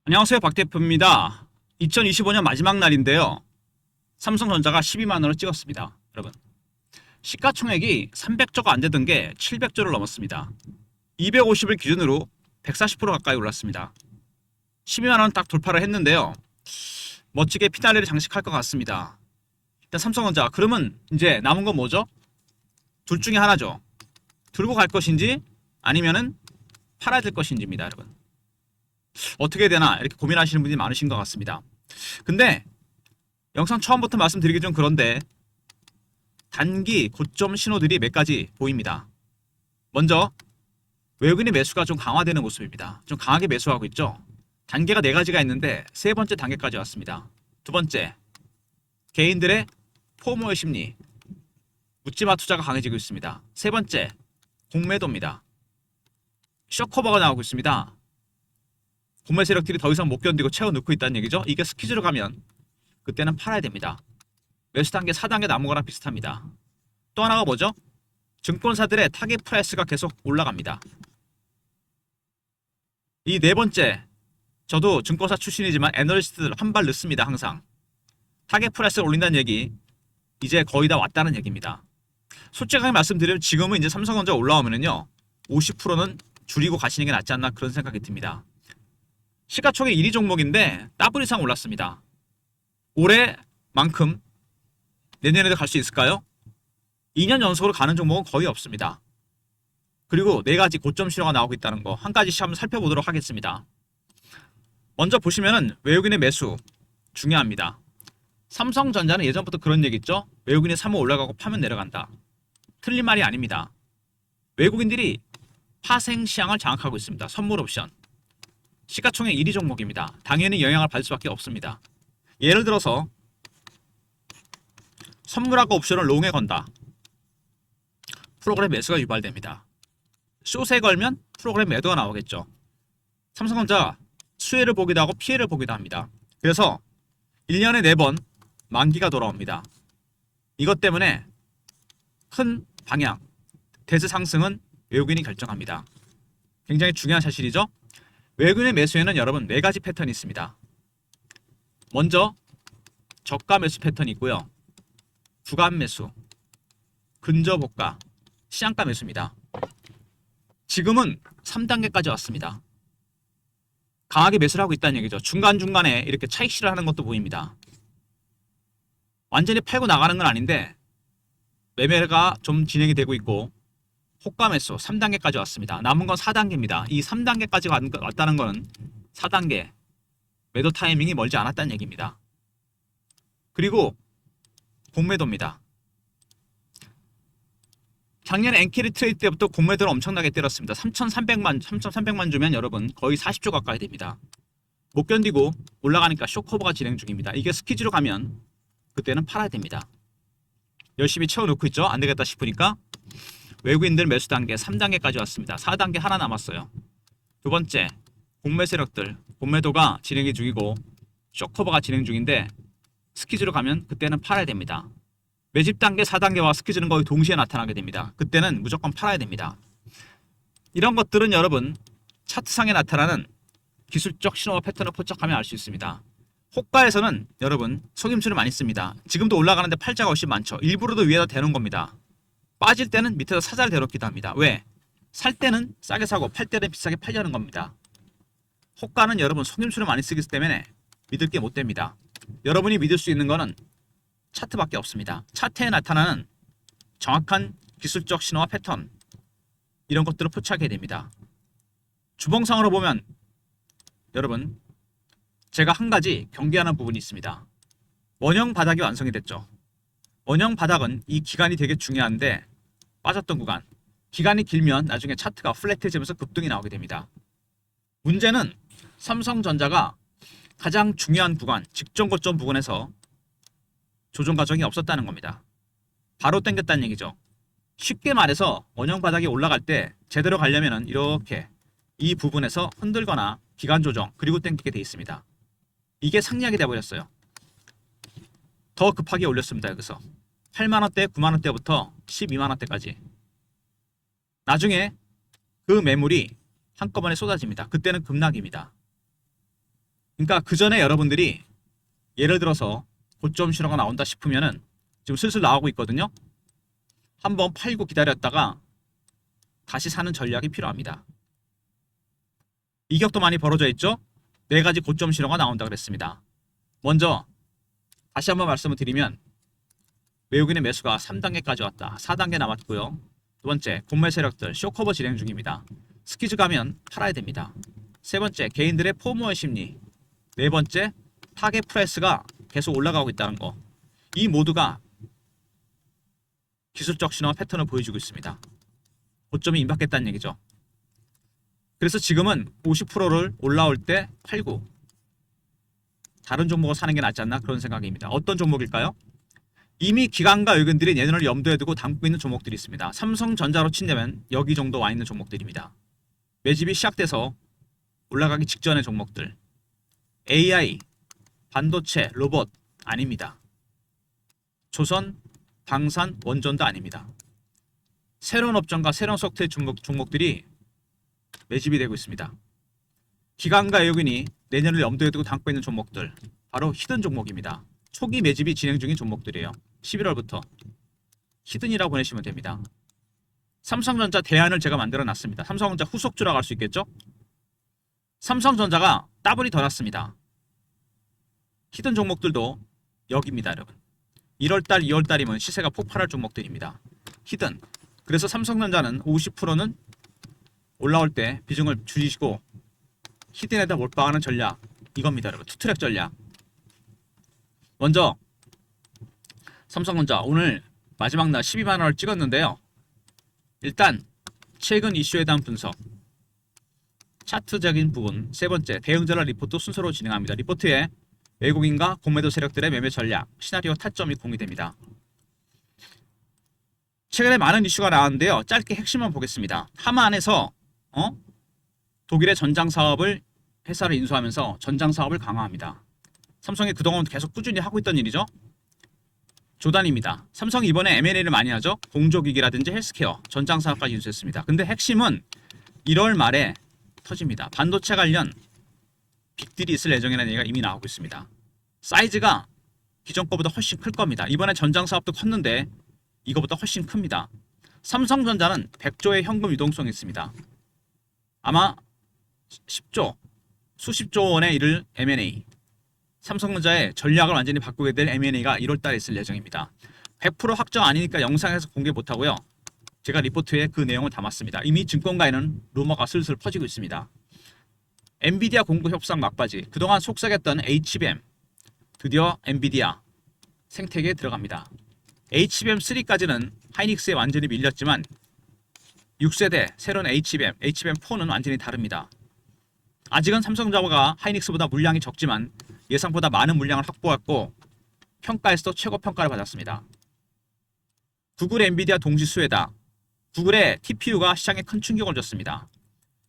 안녕하세요, 박 대표입니다. 2025년 마지막 날인데요. 삼성전자가 12만 원을 찍었습니다. 여러분, 시가총액이 300조가 안 되던 게 700조를 넘었습니다. 250을 기준으로 140% 가까이 올랐습니다. 12만 원 딱 돌파를 했는데요. 멋지게 피날레를 장식할 것 같습니다. 일단 삼성전자, 그러면 이제 남은 건 뭐죠? 둘 중에 하나죠. 들고 갈 것인지 아니면은 팔아야 될 것인지입니다, 여러분. 어떻게 해야 되나 이렇게 고민하시는 분이 많으신 것 같습니다. 근데 영상 처음부터 말씀드리기 좀 그런데 단기 고점 신호들이 몇 가지 보입니다. 먼저 외국인의 매수가 좀 강화되는 모습입니다. 좀 강하게 매수하고 있죠. 단계가 네 가지가 있는데 세 번째 단계까지 왔습니다. 두 번째, 개인들의 포모의 심리, 묻지마 투자가 강해지고 있습니다. 세 번째, 공매도입니다. 쇼커버가 나오고 있습니다. 공매 세력들이 더 이상 못 견디고 채워넣고 있다는 얘기죠. 이게 스퀴즈로 가면 그때는 팔아야 됩니다. 매수 단계 4단계 남은 거랑 비슷합니다. 또 하나가 뭐죠? 증권사들의 타겟 프라이스가 계속 올라갑니다. 이 네 번째, 저도 증권사 출신이지만 애널리스트들 한 발 늦습니다. 항상 타겟 프라이스를 올린다는 얘기 이제 거의 다 왔다는 얘기입니다. 솔직하게 말씀드리면 지금은 이제 삼성전자 올라오면은요 50%는 줄이고 가시는 게 낫지 않나 그런 생각이 듭니다. 시가총액 1위 종목인데 더블 이상 올랐습니다. 올해만큼 내년에도 갈 수 있을까요? 2년 연속으로 가는 종목은 거의 없습니다. 그리고 네 가지 고점 신호가 나오고 있다는 거 한 가지씩 한번 살펴보도록 하겠습니다. 먼저 보시면은 외국인의 매수 중요합니다. 삼성전자는 예전부터 그런 얘기 있죠? 외국인이 사면 올라가고 파면 내려간다. 틀린 말이 아닙니다. 외국인들이 파생 시장을 장악하고 있습니다. 선물 옵션. 시가총액 1위 종목입니다. 당연히 영향을 받을 수밖에 없습니다. 예를 들어서 선물하고 옵션을 롱에 건다. 프로그램 매수가 유발됩니다. 숏에 걸면 프로그램 매도가 나오겠죠. 삼성전자 수혜를 보기도 하고 피해를 보기도 합니다. 그래서 1년에 4번 만기가 돌아옵니다. 이것 때문에 큰 방향, 대세 상승은 외국인이 결정합니다. 굉장히 중요한 사실이죠. 외국인의 매수에는 여러분 네 가지 패턴이 있습니다. 먼저 저가 매수 패턴이 있고요. 구간 매수, 근저고가, 시장가 매수입니다. 지금은 3단계까지 왔습니다. 강하게 매수를 하고 있다는 얘기죠. 중간중간에 이렇게 차익실을 하는 것도 보입니다. 완전히 팔고 나가는 건 아닌데 매매가 좀 진행이 되고 있고 호가 매수 3단계까지 왔습니다. 남은 건 4단계입니다. 이 3단계까지 왔다는 것은 4단계 매도 타이밍이 멀지 않았다는 얘기입니다. 그리고 공매도입니다. 작년에 엔캐리 트레이드 때부터 공매도를 엄청나게 때렸습니다. 3,300만 주면 여러분 거의 40조 가까이 됩니다. 못 견디고 올라가니까 쇼커버가 진행 중입니다. 이게 스퀴즈로 가면 그때는 팔아야 됩니다. 열심히 채워놓고 있죠. 안 되겠다 싶으니까 외국인들 매수 단계 3단계까지 왔습니다. 4단계 하나 남았어요. 두 번째, 공매 세력들 공매도가 진행 중이고 쇼커버가 진행 중인데 스퀴즈로 가면 그때는 팔아야 됩니다. 매집 단계 4단계와 스퀴즈는 거의 동시에 나타나게 됩니다. 그때는 무조건 팔아야 됩니다. 이런 것들은 여러분 차트상에 나타나는 기술적 신호와 패턴을 포착하면 알 수 있습니다. 호가에서는 여러분 속임수를 많이 씁니다. 지금도 올라가는데 팔자가 훨씬 많죠. 일부러도 위에다 대놓은 겁니다. 빠질 때는 밑에서 사자를 대놓기도 합니다. 왜? 살 때는 싸게 사고 팔 때는 비싸게 팔려는 겁니다. 호가는 여러분 속임수를 많이 쓰기 때문에 믿을 게 못 됩니다. 여러분이 믿을 수 있는 거는 차트밖에 없습니다. 차트에 나타나는 정확한 기술적 신호와 패턴 이런 것들을 포착해야 됩니다. 주봉상으로 보면 여러분 제가 한 가지 경계하는 부분이 있습니다. 원형 바닥이 완성이 됐죠. 원형 바닥은 이 기간이 되게 중요한데 빠졌던 구간 기간이 길면 나중에 차트가 플랫해지면서 급등이 나오게 됩니다. 문제는 삼성전자가 가장 중요한 구간 직전 고점 부분에서 조정 과정이 없었다는 겁니다. 바로 당겼다는 얘기죠. 쉽게 말해서 원형 바닥이 올라갈 때 제대로 가려면 이렇게 이 부분에서 흔들거나 기간 조정 그리고 당기게 돼 있습니다. 이게 상략이 돼버렸어요. 더 급하게 올렸습니다. 여기서 8만원대 9만원대부터 12만원대까지 나중에 그 매물이 한꺼번에 쏟아집니다. 그때는 급락입니다. 그러니까 그 전에 여러분들이 예를 들어서 고점 신호가 나온다 싶으면은 지금 슬슬 나오고 있거든요. 한번 팔고 기다렸다가 다시 사는 전략이 필요합니다. 이격도 많이 벌어져 있죠? 4가지 고점 신호가 나온다 그랬습니다. 먼저 다시 한번 말씀을 드리면 외국인의 매수가 3단계까지 왔다. 4단계 남았고요. 두 번째, 공매 세력들 쇼커버 진행 중입니다. 스키즈 가면 팔아야 됩니다. 세 번째, 개인들의 포모의 심리. 네 번째, 타겟 프라이스가 계속 올라가고 있다는 거. 이 모두가 기술적 신호와 패턴을 보여주고 있습니다. 고점이 임박했다는 얘기죠. 그래서 지금은 50%를 올라올 때 팔고 다른 종목을 사는 게 낫지 않나 그런 생각입니다. 어떤 종목일까요? 이미 기관과 의견들이 내년을 염두에 두고 담고 있는 종목들이 있습니다. 삼성전자로 친다면 여기 정도 와 있는 종목들입니다. 매집이 시작돼서 올라가기 직전의 종목들. AI, 반도체, 로봇 아닙니다. 조선, 방산, 원전도 아닙니다. 새로운 업종과 새로운 섹터의 종목들이 매집이 되고 있습니다. 기관과 외국인이 내년을 염두에 두고 담고 있는 종목들 바로 히든 종목입니다. 초기 매집이 진행 중인 종목들이에요. 11월부터 히든이라고 보내시면 됩니다. 삼성전자 대안을 제가 만들어 놨습니다. 삼성전자 후속주라고 할 수 있겠죠? 삼성전자가 따블이 더 났습니다. 히든 종목들도 여기입니다, 여러분. 1월달, 2월달이면 시세가 폭발할 종목들입니다. 히든. 그래서 삼성전자는 50%는 올라올 때 비중을 줄이시고 히든에다 몰빵하는 전략 이겁니다, 여러분. 투트랙 전략. 먼저 삼성전자 오늘 마지막 날 12만원을 찍었는데요. 일단 최근 이슈에 대한 분석, 차트적인 부분, 세 번째 대응 전략 리포트 순서로 진행합니다. 리포트에 외국인과 공매도 세력들의 매매 전략, 시나리오 타점이 공개됩니다. 최근에 많은 이슈가 나왔는데요. 짧게 핵심만 보겠습니다. 하마 안에서 독일의 전장 사업을 회사를 인수하면서 전장 사업을 강화합니다. 삼성이 그동안 계속 꾸준히 하고 있던 일이죠. 조단입니다. 삼성이 이번에 M&A를 많이 하죠. 공조기기라든지 헬스케어, 전장 사업까지 인수했습니다. 근데 핵심은 1월 말에 터집니다. 반도체 관련 빅딜이 있을 예정이라는 얘기가 이미 나오고 있습니다. 사이즈가 기존 거보다 훨씬 클 겁니다. 이번에 전장 사업도 컸는데 이거보다 훨씬 큽니다. 삼성전자는 100조의 현금 유동성이 있습니다. 아마 10조, 수십조 원에 이를 M&A. 삼성전자의 전략을 완전히 바꾸게 될 M&A가 1월달에 있을 예정입니다. 100% 확정 아니니까 영상에서 공개 못하고요. 제가 리포트에 그 내용을 담았습니다. 이미 증권가에는 루머가 슬슬 퍼지고 있습니다. 엔비디아 공급 협상 막바지. 그동안 속삭였던 HBM 드디어 엔비디아 생태계에 들어갑니다. HBM3까지는 하이닉스에 완전히 밀렸지만 6세대 새로운 HBM4는 완전히 다릅니다. 아직은 삼성전자가 하이닉스보다 물량이 적지만 예상보다 많은 물량을 확보했고 평가에서도 최고 평가를 받았습니다. 구글 엔비디아 동시 수혜다. 구글의 TPU가 시장에 큰 충격을 줬습니다.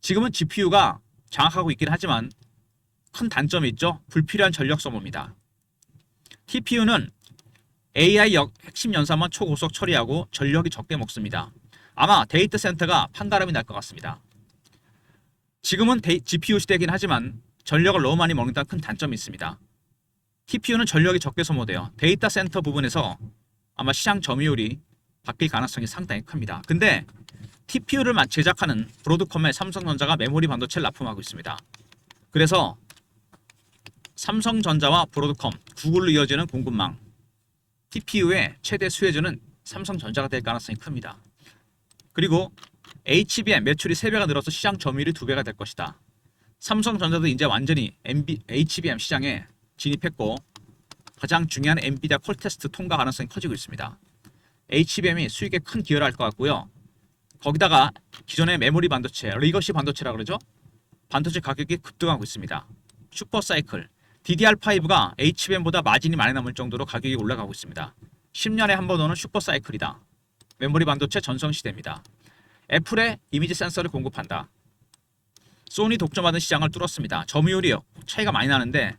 지금은 GPU가 장악하고 있긴 하지만 큰 단점이 있죠. 불필요한 전력 소모입니다. TPU는 AI 핵심 연산만 초고속 처리하고 전력이 적게 먹습니다. 아마 데이터 센터가 판가름이 날 것 같습니다. 지금은 GPU 시대이긴 하지만 전력을 너무 많이 먹는다는 큰 단점이 있습니다. TPU는 전력이 적게 소모돼요. 데이터 센터 부분에서 아마 시장 점유율이 바뀔 가능성이 상당히 큽니다. 근데 TPU를 제작하는 브로드컴의 삼성전자가 메모리 반도체를 납품하고 있습니다. 그래서 삼성전자와 브로드컴, 구글로 이어지는 공급망, TPU의 최대 수혜주는 삼성전자가 될 가능성이 큽니다. 그리고 HBM 매출이 3배가 늘어서 시장 점유율이 2배가 될 것이다. 삼성전자도 이제 완전히 HBM 시장에 진입했고 가장 중요한 엔비디아 콜테스트 통과 가능성이 커지고 있습니다. HBM이 수익에 큰 기여를 할 것 같고요. 거기다가 기존의 메모리 반도체, 리거시 반도체라 그러죠? 반도체 가격이 급등하고 있습니다. 슈퍼사이클, DDR5가 HBM보다 마진이 많이 남을 정도로 가격이 올라가고 있습니다. 10년에 한 번 오는 슈퍼사이클이다. 메모리 반도체 전성시대입니다. 애플의 이미지 센서를 공급한다. 소니 독점하던 시장을 뚫었습니다. 점유율이 차이가 많이 나는데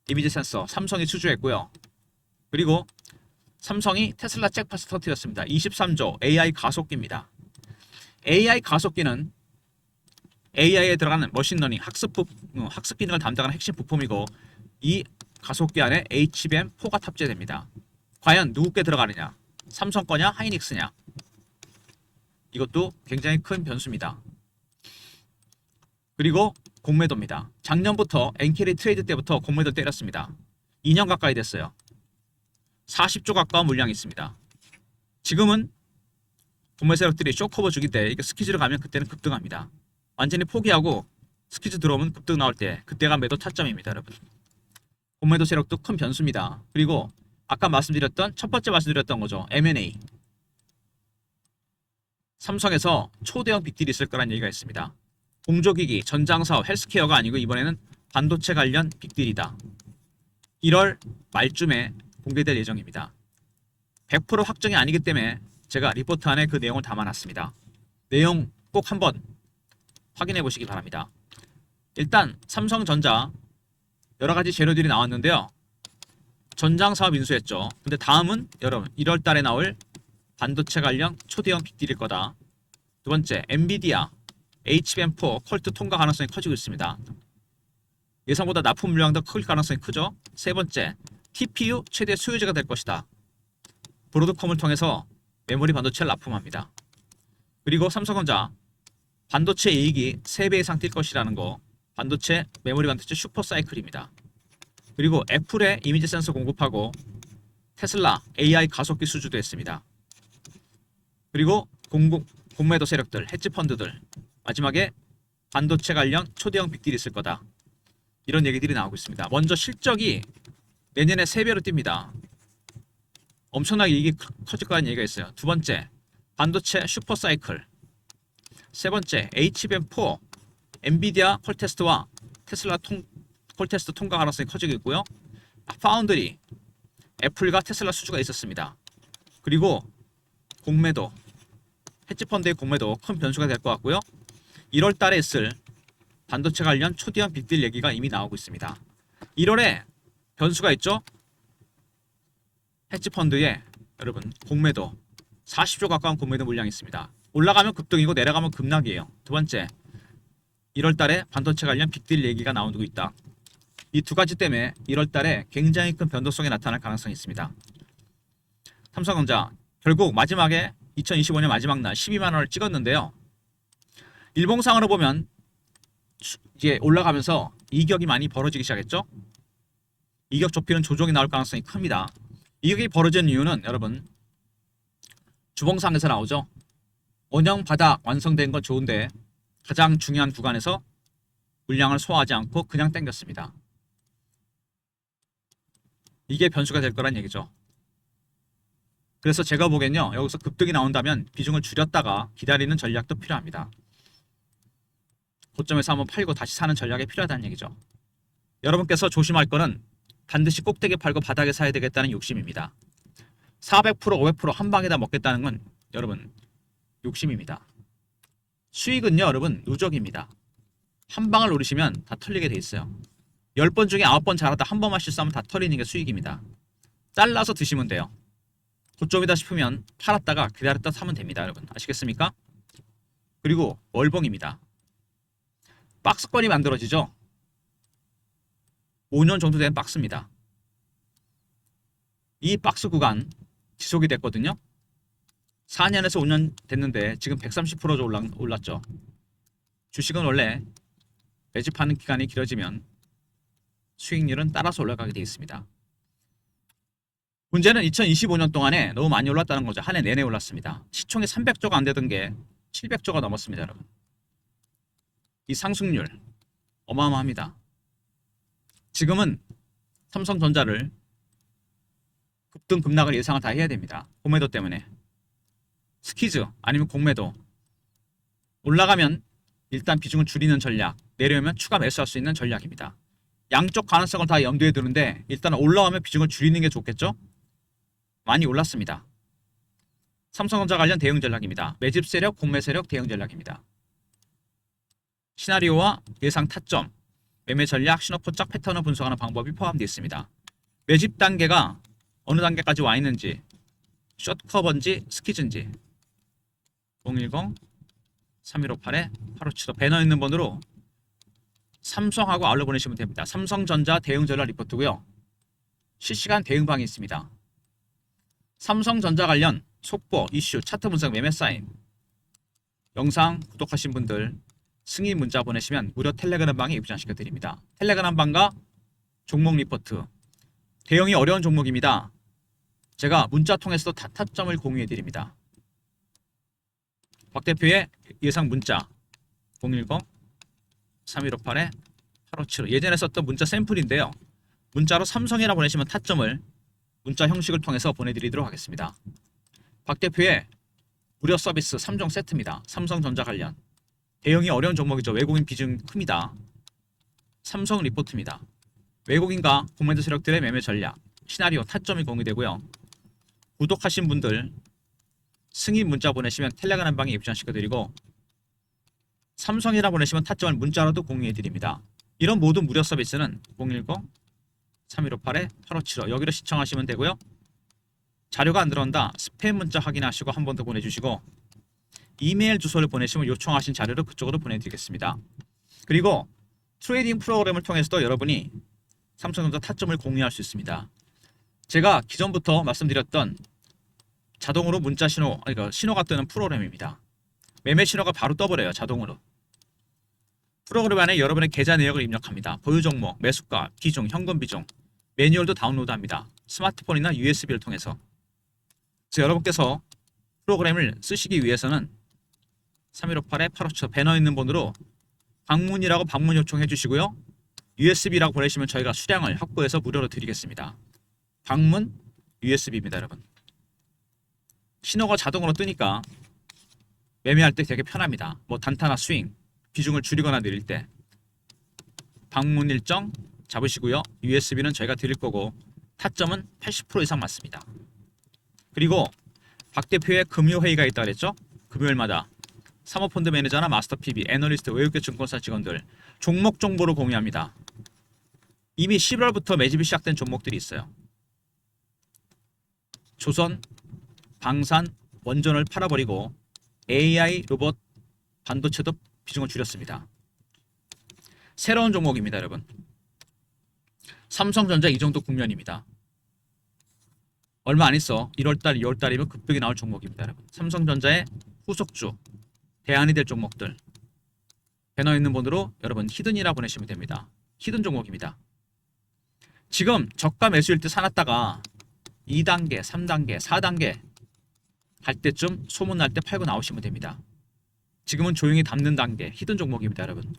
이미지 센서 삼성이 수주했고요. 그리고 삼성이 테슬라 잭팟을 터뜨렸습니다. 23조 AI 가속기입니다. AI 가속기는 AI에 들어가는 머신러닝 학습 기능을 담당하는 핵심 부품이고 이 가속기 안에 HBM4가 탑재됩니다. 과연 누구께 들어가느냐? 삼성 거냐 하이닉스냐? 이것도 굉장히 큰 변수입니다. 그리고 공매도입니다. 작년부터 엔캐리 트레이드 때부터 공매도 때렸습니다. 2년 가까이 됐어요. 40조 가까운 물량이 있습니다. 지금은 공매 세력들이 쇼커버 주기 때 이게 스키즈를 가면 그때는 급등합니다. 완전히 포기하고 스키즈 들어오면 급등 나올 때 그때가 매도 타점입니다. 여러분. 공매도 세력도 큰 변수입니다. 그리고 아까 첫 번째 말씀드렸던 거죠. M&A. 삼성에서 초대형 빅딜이 있을 거란 얘기가 있습니다. 공조기기, 전장사업, 헬스케어가 아니고 이번에는 반도체 관련 빅딜이다. 1월 말쯤에 공개될 예정입니다. 100% 확정이 아니기 때문에 제가 리포트 안에 그 내용을 담아놨습니다. 내용 꼭 한번 확인해 보시기 바랍니다. 일단 삼성전자 여러가지 재료들이 나왔는데요. 전장사업 인수했죠. 근데 다음은 여러분 1월 달에 나올 반도체 관련 초대형 빅딜일 거다. 두 번째, 엔비디아 HBM4 퀄트 통과 가능성이 커지고 있습니다. 예상보다 납품 물량도 클 가능성이 크죠. 세 번째, TPU 최대 수요자가 될 것이다. 브로드컴을 통해서 메모리 반도체를 납품합니다. 그리고 삼성전자 반도체 이익이 3배 이상 뛸 것이라는 거, 반도체 메모리 반도체 슈퍼사이클입니다. 그리고 애플의 이미지 센서 공급하고 테슬라 AI 가속기 수주도 했습니다. 그리고 공매도 세력들, 헤지 펀드들, 마지막에 반도체 관련 초대형 빅딜이 있을 거다. 이런 얘기들이 나오고 있습니다. 먼저 실적이 내년에 3배로 뜁니다. 엄청나게 이익이 커질 거라는 얘기가 있어요. 두 번째, 반도체 슈퍼사이클. 세 번째, HBM4 엔비디아 퀄테스트와 테슬라 퀄테스트 통과 가능성이 커지고 있고요. 파운드리 애플과 테슬라 수주가 있었습니다. 그리고 공매도, 헤지펀드의 공매도 큰 변수가 될 것 같고요. 1월 달에 있을 반도체 관련 초대형 빅딜 얘기가 이미 나오고 있습니다. 1월에 변수가 있죠. 헤지펀드에 여러분 공매도 40조 가까운 공매도 물량이 있습니다. 올라가면 급등이고 내려가면 급락이에요. 두 번째, 1월 달에 반도체 관련 빅딜 얘기가 나오고 있다. 이 두 가지 때문에 1월 달에 굉장히 큰 변동성이 나타날 가능성이 있습니다. 삼성전자 결국 마지막에 2025년 마지막 날 12만 원을 찍었는데요. 일봉상으로 보면 이제 올라가면서 이격이 많이 벌어지기 시작했죠. 이격 좁히는 조정이 나올 가능성이 큽니다. 이격이 벌어지는 이유는 여러분 주봉상에서 나오죠. 원형 바닥 완성된 건 좋은데 가장 중요한 구간에서 물량을 소화하지 않고 그냥 당겼습니다. 이게 변수가 될 거란 얘기죠. 그래서 제가 보기엔요, 여기서 급등이 나온다면 비중을 줄였다가 기다리는 전략도 필요합니다. 고점에서 한번 팔고 다시 사는 전략이 필요하다는 얘기죠. 여러분께서 조심할 거는 반드시 꼭대기 팔고 바닥에 사야 되겠다는 욕심입니다. 400%, 500% 한 방에 다 먹겠다는 건 여러분 욕심입니다. 수익은요, 여러분 누적입니다. 한 방을 노리시면 다 털리게 돼 있어요. 10번 중에 9번 잘하다 한 번만 실수하면 다 털리는 게 수익입니다. 잘라서 드시면 돼요. 고점이다 싶으면 팔았다가 기다렸다 사면 됩니다. 여러분 아시겠습니까? 그리고 월봉입니다. 박스권이 만들어지죠. 5년 정도 된 박스입니다. 이 박스 구간 지속이 됐거든요. 4년에서 5년 됐는데 지금 130% 올랐죠. 주식은 원래 매집하는 기간이 길어지면 수익률은 따라서 올라가게 되어 있습니다. 문제는 2025년 동안에 너무 많이 올랐다는 거죠. 한 해 내내 올랐습니다. 시총이 300조가 안 되던 게 700조가 넘었습니다. 여러분. 이 상승률 어마어마합니다. 지금은 삼성전자를 급등 급락을 예상을 다 해야 됩니다. 공매도 때문에. 스키즈 아니면 공매도. 올라가면 일단 비중을 줄이는 전략, 내려오면 추가 매수할 수 있는 전략입니다. 양쪽 가능성을 다 염두에 두는데 일단 올라오면 비중을 줄이는 게 좋겠죠? 많이 올랐습니다. 삼성전자 관련 대응 전략입니다. 매집 세력, 공매 세력 대응 전략입니다. 시나리오와 예상 타점, 매매 전략, 신호 포착 패턴을 분석하는 방법이 포함되어 있습니다. 매집 단계가 어느 단계까지 와 있는지, 숏커버인지 스키즈인지 010 3158-8575 배너 있는 번호로 삼성하고 아울러 보내시면 됩니다. 삼성전자 대응 전략 리포트고요. 실시간 대응방이 있습니다. 삼성전자 관련 속보, 이슈, 차트 분석, 매매 사인 영상 구독하신 분들 승인 문자 보내시면 무료 텔레그램 방에 입장시켜 드립니다. 텔레그램 방과 종목 리포트 대응이 어려운 종목입니다. 제가 문자 통해서도 타점을 공유해 드립니다. 박 대표의 예상 문자 010-3158-8575 예전에 썼던 문자 샘플인데요. 문자로 삼성이라 보내시면 타점을 문자 형식을 통해서 보내드리도록 하겠습니다. 박 대표의 무료 서비스 3종 세트입니다. 삼성전자 관련 대응이 어려운 종목이죠. 외국인 비중 큽니다. 삼성 리포트입니다. 외국인과 공매도 세력들의 매매 전략, 시나리오, 타점이 공유되고요. 구독하신 분들 승인 문자 보내시면 텔레그램 방에 입장시켜드리고 삼성이라 보내시면 타점을 문자로도 공유해드립니다. 이런 모든 무료 서비스는 010-3158-8575 여기로 시청하시면 되고요. 자료가 안 들어온다 스팸 문자 확인하시고 한 번 더 보내주시고 이메일 주소를 보내시면 요청하신 자료를 그쪽으로 보내드리겠습니다. 그리고 트레이딩 프로그램을 통해서도 여러분이 삼성전자 타점을 공유할 수 있습니다. 제가 기존부터 말씀드렸던 자동으로 문자 신호, 그러니까 신호가 뜨는 프로그램입니다. 매매 신호가 바로 떠버려요. 자동으로. 프로그램 안에 여러분의 계좌 내역을 입력합니다. 보유 종목, 매수가, 비중, 현금 비중, 매뉴얼도 다운로드합니다. 스마트폰이나 USB를 통해서. 그래서 여러분께서 프로그램을 쓰시기 위해서는 3158-8575 배너 있는 번호로 방문이라고 방문 요청해 주시고요. USB라고 보내시면 저희가 수량을 확보해서 무료로 드리겠습니다. 방문 USB입니다, 여러분. 신호가 자동으로 뜨니까 매매할 때 되게 편합니다. 뭐 단타나 스윙, 비중을 줄이거나 늘릴 때 방문 일정 잡으시고요. USB는 저희가 드릴 거고 타점은 80% 이상 맞습니다. 그리고 박 대표의 금요회의가 있다 그랬죠? 금요일마다 사모펀드 매니저나 마스터 PB, 애널리스트, 외국계 증권사 직원들 종목 정보를 공유합니다. 이미 11월부터 매집이 시작된 종목들이 있어요. 조선, 방산, 원전을 팔아버리고 AI, 로봇, 반도체도 비중을 줄였습니다. 새로운 종목입니다, 여러분. 삼성전자 이 정도 국면입니다. 얼마 안 있어 1월달, 2월달이면 급등이 나올 종목입니다, 여러분. 삼성전자의 후속주, 대안이 될 종목들 배너 있는 번호로 여러분 히든이라 보내시면 됩니다. 히든 종목입니다. 지금 저가 매수일 때 사놨다가 2단계, 3단계, 4단계 갈 때쯤 소문 날 때 팔고 나오시면 됩니다. 지금은 조용히 담는 단계 히든 종목입니다, 여러분.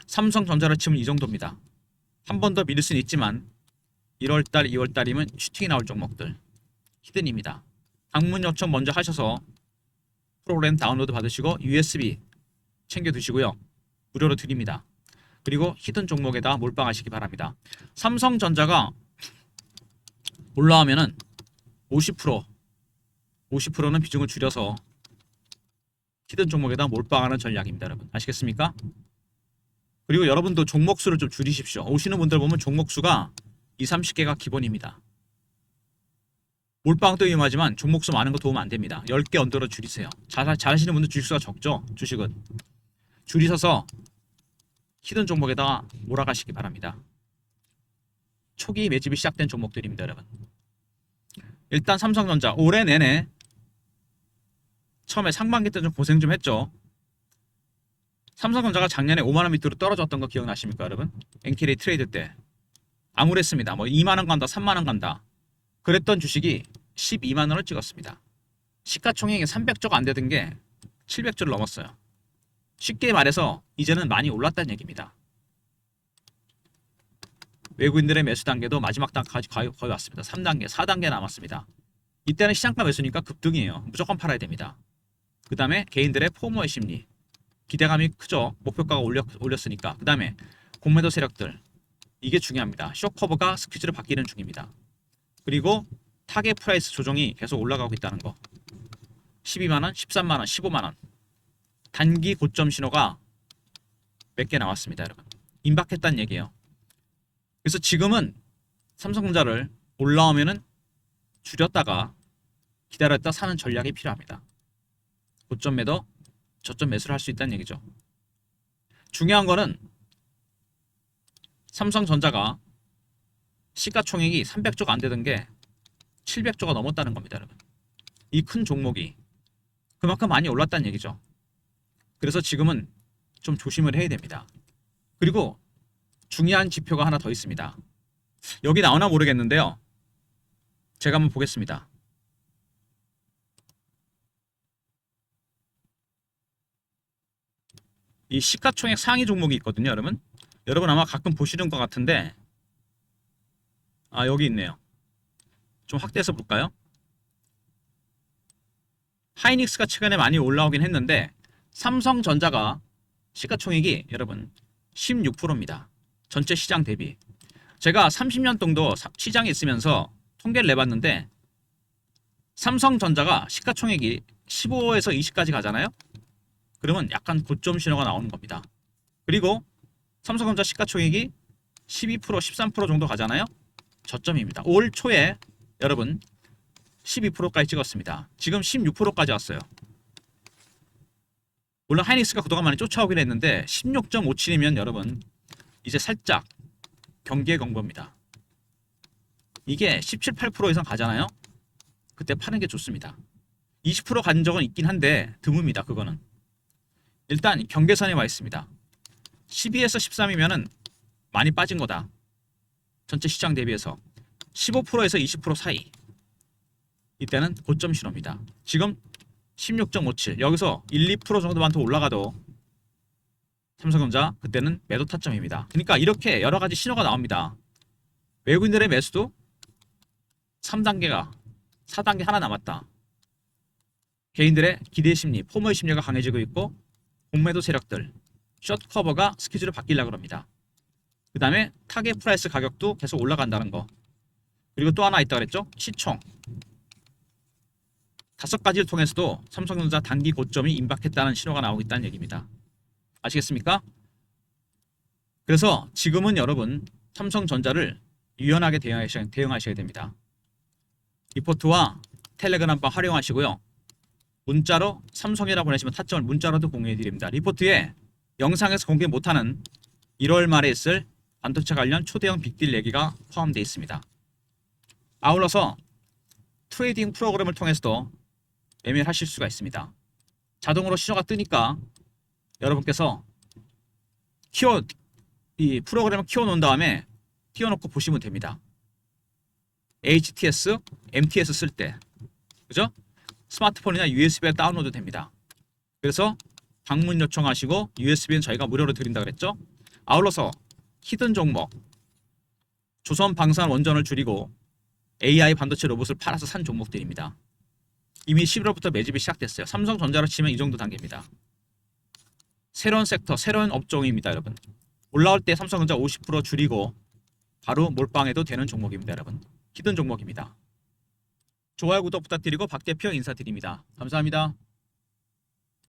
삼성전자를 치면 이 정도입니다. 한 번 더 밀릴 수는 있지만 1월달, 2월달이면 슈팅이 나올 종목들 히든입니다. 방문 요청 먼저 하셔서 프로그램 다운로드 받으시고 USB 챙겨 두시고요. 무료로 드립니다. 그리고 히든 종목에다 몰빵하시기 바랍니다. 삼성전자가 올라오면은 50%는 비중을 줄여서 히든 종목에다 몰빵하는 전략입니다, 여러분. 아시겠습니까? 그리고 여러분도 종목 수를 좀 줄이십시오. 오시는 분들 보면 종목 수가 20-30개가 기본입니다. 몰빵도 위험하지만 종목 수 많은 거 도움 안 됩니다. 10개 언더로 줄이세요. 잘하시는 분들 주식수가 적죠. 주식은 줄이셔서 히든 종목에다가 몰아가시기 바랍니다. 초기 매집이 시작된 종목들입니다, 여러분. 일단 삼성전자 올해 내내 처음에 상반기 때 좀 고생 좀 했죠. 삼성전자가 작년에 5만원 밑으로 떨어졌던 거 기억나십니까, 여러분? 엔키레이 트레이드 때 암울했습니다. 뭐 2만원 간다, 3만원 간다. 그랬던 주식이 12만원을 찍었습니다. 시가총액이 300조가 안 되던 게 700조를 넘었어요. 쉽게 말해서 이제는 많이 올랐다는 얘기입니다. 외국인들의 매수 단계도 마지막 단계까지 거의 왔습니다. 3단계, 4단계 남았습니다. 이때는 시장가 매수니까 급등이에요. 무조건 팔아야 됩니다. 그 다음에 개인들의 포모의 심리, 기대감이 크죠. 목표가가 올렸으니까. 그 다음에 공매도 세력들, 이게 중요합니다. 쇼커버가 스퀴즈로 바뀌는 중입니다. 그리고 타겟 프라이스 조정이 계속 올라가고 있다는 거. 12만원, 13만원, 15만원 단기 고점 신호가 몇 개 나왔습니다, 여러분. 임박했다는 얘기예요. 그래서 지금은 삼성전자를 올라오면은 줄였다가 기다렸다 사는 전략이 필요합니다. 고점 매도, 저점 매수를 할 수 있다는 얘기죠. 중요한 거는 삼성전자가 시가총액이 300조가 안 되던 게 700조가 넘었다는 겁니다, 여러분. 이 큰 종목이 그만큼 많이 올랐다는 얘기죠. 그래서 지금은 좀 조심을 해야 됩니다. 그리고 중요한 지표가 하나 더 있습니다. 여기 나오나 모르겠는데요. 제가 한번 보겠습니다. 이 시가총액 상위 종목이 있거든요, 여러분. 여러분 아마 가끔 보시는 것 같은데, 여기 있네요. 좀 확대해서 볼까요? 하이닉스가 최근에 많이 올라오긴 했는데 삼성전자가 시가총액이 여러분 16%입니다. 전체 시장 대비. 제가 30년 정도 시장에 있으면서 통계를 내봤는데 삼성전자가 시가총액이 15에서 20까지 가잖아요. 그러면 약간 고점 신호가 나오는 겁니다. 그리고 삼성전자 시가총액이 12%, 13% 정도 가잖아요. 저점입니다. 올 초에 여러분 12%까지 찍었습니다. 지금 16%까지 왔어요. 물론 하이닉스가 그동안 많이 쫓아오긴 했는데 16.57이면 여러분 이제 살짝 경기의 경보입니다. 이게 17, 8% 이상 가잖아요. 그때 파는 게 좋습니다. 20% 간 적은 있긴 한데 드뭅니다. 그거는. 일단 경계선에 와 있습니다. 12에서 13이면은 많이 빠진 거다. 전체 시장 대비해서 15%에서 20% 사이. 이때는 고점 신호입니다. 지금 16.57 여기서 1, 2% 정도만 더 올라가도 삼성전자 그때는 매도 타점입니다. 그러니까 이렇게 여러 가지 신호가 나옵니다. 외국인들의 매수도 3단계가 4단계 하나 남았다. 개인들의 기대 심리, 포모의 심리가 강해지고 있고 공매도 세력들, 숏 커버가 스케줄을 바뀌려고 합니다. 그 다음에 타겟 프라이스 가격도 계속 올라간다는 거. 그리고 또 하나 있다 그랬죠? 시총. 5가지를 통해서도 삼성전자 단기 고점이 임박했다는 신호가 나오고 있다는 얘기입니다. 아시겠습니까? 그래서 지금은 여러분 삼성전자를 유연하게 대응하셔야 됩니다. 리포트와 텔레그램방 활용하시고요. 문자로 삼성이라 보내시면 타점을 문자로도 공유해 드립니다. 리포트에 영상에서 공개 못하는 1월 말에 있을 반도체 관련 초대형 빅딜 얘기가 포함되어 있습니다. 아울러서 트레이딩 프로그램을 통해서도 매매를 하실 수가 있습니다. 자동으로 신호가 뜨니까 여러분께서 이 프로그램을 키워놓은 다음에 띄워놓고 보시면 됩니다. HTS, MTS 쓸 때 그죠? 스마트폰이나 USB에 다운로드 됩니다. 그래서 방문 요청하시고 USB는 저희가 무료로 드린다 그랬죠? 아울러서 히든 종목, 조선 방산 원전을 줄이고 AI 반도체 로봇을 팔아서 산 종목들입니다. 이미 11월부터 매집이 시작됐어요. 삼성전자로 치면 이 정도 단계입니다. 새로운 섹터, 새로운 업종입니다, 여러분. 올라올 때 삼성전자 50% 줄이고 바로 몰빵해도 되는 종목입니다, 여러분. 히든 종목입니다. 좋아요, 구독 부탁드리고 박 대표 인사드립니다. 감사합니다.